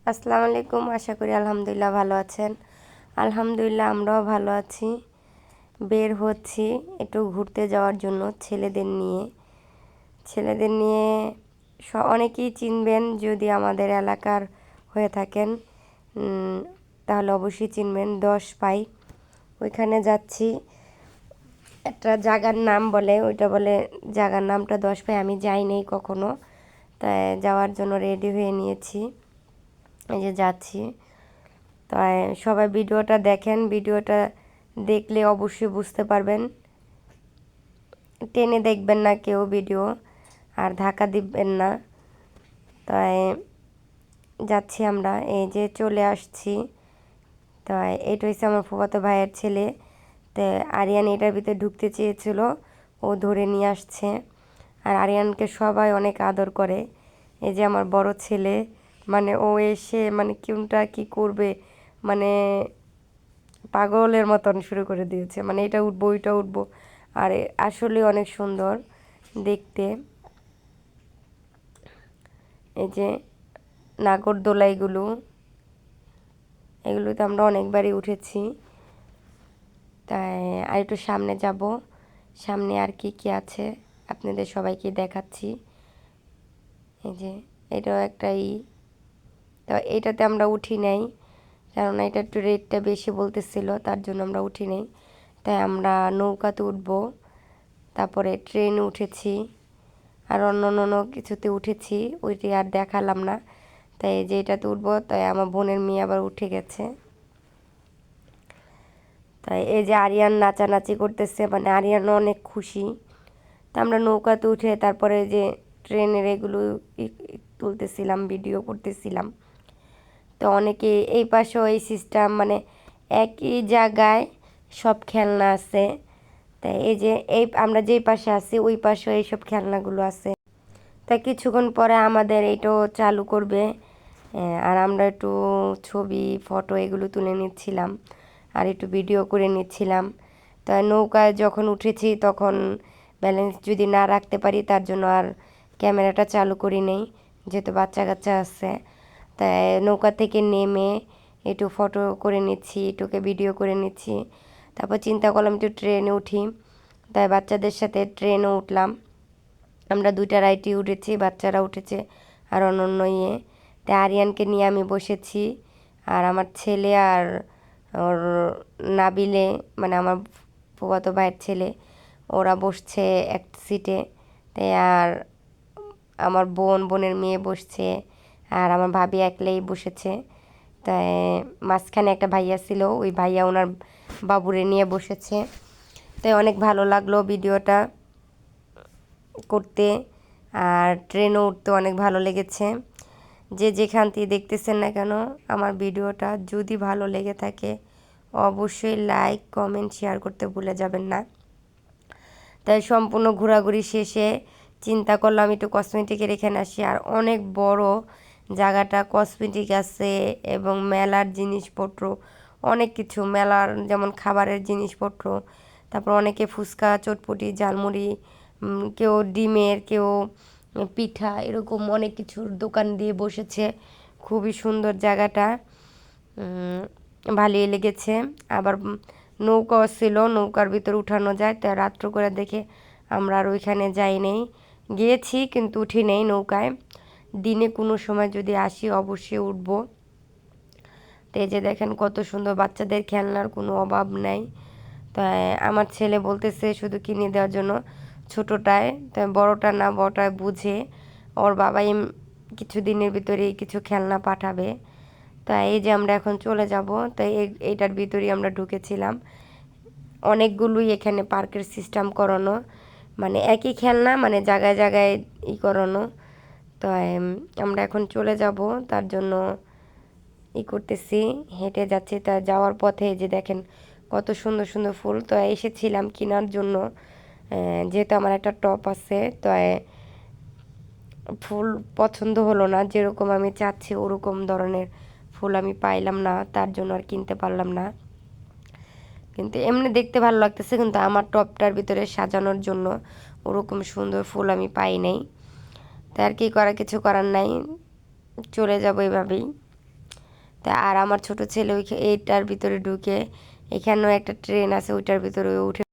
আসসালামু আলাইকুম। আশা করি আলহামদুলিল্লাহ ভালো আছেন। আলহামদুলিল্লাহ আমরাও ভালো আছি। বের হচ্ছি একটু ঘুরতে যাওয়ার জন্য ছেলেদের নিয়ে অনেকেই চিনবেন যদি আমাদের এলাকার হয়ে থাকেন, তাহলে অবশ্যই চিনবেন 10 পাই। ওইখানে যাচ্ছি, একটা জায়গার নাম বলে, ওইটা বলে জায়গার নামটা 10 পাই। আমি যাই নাই কখনো, তাই যাওয়ার জন্য রেডি হয়ে নিয়েছি। এই যে যাচ্ছি। তাই সবাই ভিডিওটা দেখেন, ভিডিওটা দেখলে অবশ্যই বুঝতে পারবেন। টেনে দেখবেন না কেউ ভিডিও, আর ধাক্কা দিবেন না। তাই যাচ্ছি আমরা, এই যে চলে আসছি। তাই এটা হচ্ছে আমার ফুফাতো ভাইয়ের ছেলে। তো আরিয়ান এটার ভিতরে ঢুকতে চেয়েছিল, ও ধরে নিয়ে আসছে। আর আরিয়ানকে সবাই অনেক আদর করে। এই যে আমার বড় ছেলে, মানে ও এসে মানে কোনটা কি করবে, মানে পাগলের মতন শুরু করে দিয়েছে, মানে এটা উঠবো ওইটা উঠবো। আর আসলে অনেক সুন্দর দেখতে। এই যে নাগরদোলা, এগুলোতে আমরা অনেকবারই উঠেছি। তাই আর একটু সামনে যাব, সামনে আর কি কি আছে আপনাদের সবাইকে দেখাচ্ছি। এই যে এটাও একটাই, তো এটাতে আমরা উঠি নাই, কেননা এটা একটু রেটটা বেশি বলতেছিল, তার জন্য আমরা উঠি নাই। তাই আমরা নৌকাতে উঠবো, তারপরে ট্রেনে উঠেছি, আর অন্য কিছুতে উঠেছি, ওইটি আর দেখালাম না। তাই যে এটাতে উঠবো, তাই আমার বোনের মেয়ে আবার উঠে গেছে। তাই এই যে আরিয়ান নাচানাচি করতেছে, মানে আরিয়ানও অনেক খুশি। তা আমরা নৌকাতে উঠে তারপরে যে ট্রেনের এগুলো তুলতেছিলাম, ভিডিও করতেছিলাম। তো অনেকে এই পাশেও এই সিস্টেম, মানে একই জায়গায় সব খেলনা আছে। তাই এই যে আমরা যেই পাশে আছি ওই পাশেও এইসব খেলনাগুলো আছে। তাই কিছুক্ষণ পরে আমাদের এইটাও চালু করবে। আর আমরা একটু ছবি ফটো এগুলো তুলে নিচ্ছিলাম, আর একটু ভিডিও করে নিচ্ছিলাম। তাই নৌকায় যখন উঠেছি তখন ব্যালেন্স যদি না রাখতে পারি, তার জন্য আর ক্যামেরাটা চালু করি নেই, যেহেতু বাচ্চা কাচ্চা আছে। তাই নৌকা থেকে নেমে একটু ফটো করে নিচ্ছি, একটুকে ভিডিও করে নিচ্ছি। তারপর চিন্তা করলাম একটু ট্রেনে উঠি, তাই বাচ্চাদের সাথে ট্রেনও উঠলাম। আমরা 2টা রাইডই উঠেছি, বাচ্চারা উঠেছে আর অন্য তাই আরিয়ানকে নিয়ে আমি বসেছি, আর আমার ছেলে আর ওর নাবিলে, মানে আমার ফুফাতো ভাইয়ের ছেলে, ওরা বসছে এক সিটে। তাই আর আমার বোনের মেয়ে বসছে, আর আমার ভাবি একলাই বসেছে। তাই মাঝখানে একটা ভাইয়া ছিল, ওই ভাইয়া ওনার বাবুরে নিয়ে বসেছে। তাই অনেক ভালো লাগলো ভিডিওটা করতে, আর ট্রেনও উঠতে অনেক ভালো লেগেছে। যে যেখান থেকে দেখতেছেন না কেন, আমার ভিডিওটা যদি ভালো লেগে থাকে অবশ্যই লাইক কমেন্ট শেয়ার করতে ভুলে যাবেন না। তাই সম্পূর্ণ ঘোরাঘুরি শেষে চিন্তা করলাম একটু কসমেটিকের এখানে আসি। আর অনেক বড় জায়গাটা, কসমেটিক আছে এবং মেলার জিনিসপত্র অনেক কিছু, মেলার যেমন খাবারের জিনিসপত্র, তারপর অনেকে ফুচকা চটপটি ঝালমুড়ি, কেউ ডিমের, কেউ পিঠা, এরকম অনেক কিছুর দোকান দিয়ে বসেছে। খুবই সুন্দর জায়গাটা, ভালোই লেগেছে। আবার নৌকাও ছিল, নৌকার ভিতর উঠানো যায়। তাই রাত্র করে দেখে আমরা আর ওইখানে যাই নেই, গিয়েছি কিন্তু উঠি নেই নৌকায়। দিনে কোনো সময় যদি আসি অবশ্যই উঠবো। তো এই যে দেখেন কত সুন্দর, বাচ্চাদের খেলনার কোনো অভাব নাই। তাই আমার ছেলে বলতেছে শুধু কিনে দেওয়ার জন্য ছোটোটায়, তাই বড়টা না, বড়টায় বুঝে ওর বাবাই কিছুদিনের ভিতরেই কিছু খেলনা পাঠাবে। তাই এই যে আমরা এখন চলে যাব। তাই এইটার ভিতরেই আমরা ঢুকেছিলাম। অনেকগুলোই এখানে পার্কের সিস্টেম করানো, মানে একই খেলনা, মানে জায়গায় জায়গায় করানো। তো আমরা এখন চলে যাব, তার জন্য করতেছি, হেঁটে যাচ্ছি। তা যাওয়ার পথে যে দেখেন কত সুন্দর সুন্দর ফুল। তো এসেছিলাম কেনার জন্য, যেহেতু আমার একটা টপ আছে। তো ফুল পছন্দ হলো না, যেরকম আমি চাচ্ছি ওরকম ধরনের ফুল আমি পাইলাম না, তার জন্য আর কিনতে পারলাম না। কিন্তু এমনি দেখতে ভালো লাগতেছে, কিন্তু আমার টপটার ভিতরে সাজানোর জন্য ওরকম সুন্দর ফুল আমি পাই নাই। তাই আর কি করার, কিছু করার নাই, চলে যাব এভাবেই। তা আর আমার ছোট ছেলে এইটার ভিতরে ঢুকে, এখানেও একটা ট্রেন আছে ওইটার ভিতরে উঠে